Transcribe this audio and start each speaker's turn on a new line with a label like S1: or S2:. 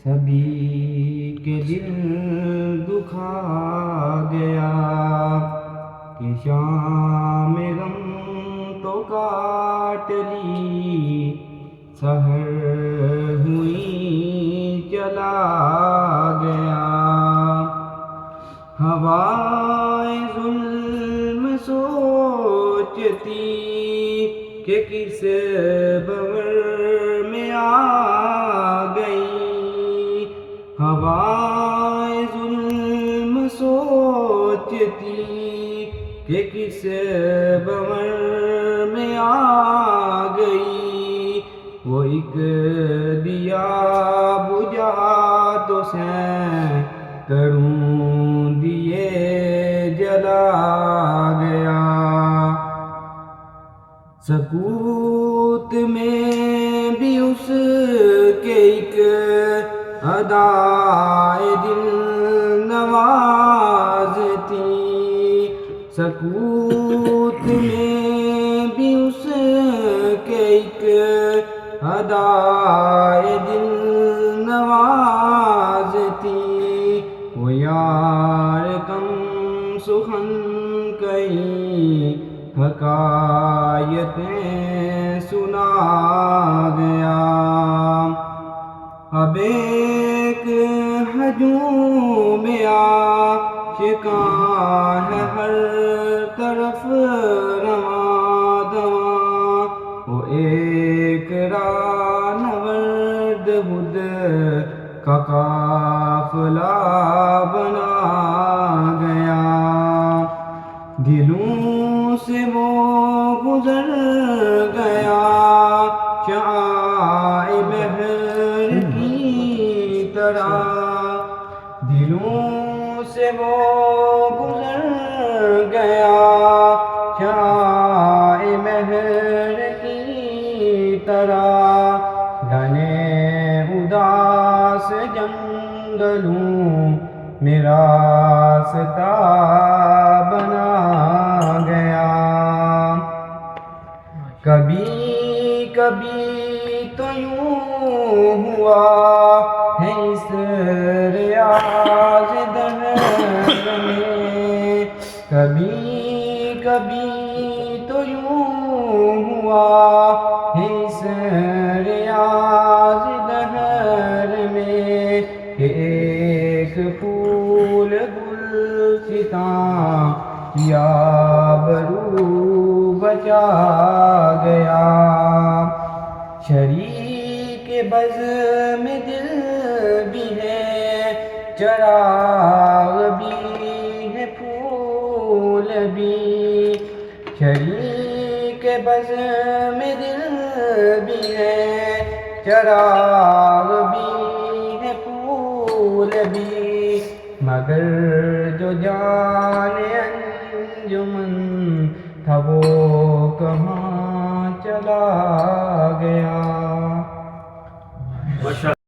S1: سبھی کے دل دکھا گیا کہ شام غم تو کاٹ لی، سحر ہوئی چلا گیا۔ ہوائے ظلم سوچتی کہ کس بور میں آ گئی، ہوائے ظلم سوچتی کہ کس بور میں آ گئی۔ وہ ایک دیا بجھا تو سینکڑوں دیے جلا گیا۔ سکوت میں بھی اس کے ایک ادائے دل نواز تھی، سکوت میں بھی اس کے ایک ادائے دل نواز تھی۔ وہ یار کم سخن کئی حکایتیں سنا گیا۔ اب ایک ہجوم عاشقاں ہے ہر طرف رواں دواں، وہ ایک راہ نورد بدھ کا قافلہ بنا گیا۔ دلوں سے وہ گزر گیا شعاع بحر کی طرح، دلوں سے وہ گزر گیا شعاع بحر کی طرح۔ گھنے اداس جنگلوں میں راستہ بنا گیا۔ کبھی کبھی تو یوں ہوا ہے اس ریاض دہر میں، کبھی کبھی تو یوں ہوا ہے اس ریاض دہر میں کہ ایک پھول گلستاں کی آبرو بچا گیا۔ شریک بزم دل بھی ہے، چراغ بھی ہے، پھول بھی، شریک بزم دل بھی ہے، چراغ بھی ہے، پھول بھی، مگر جو جان انجمن تھا وہ کہاں چلا گیا۔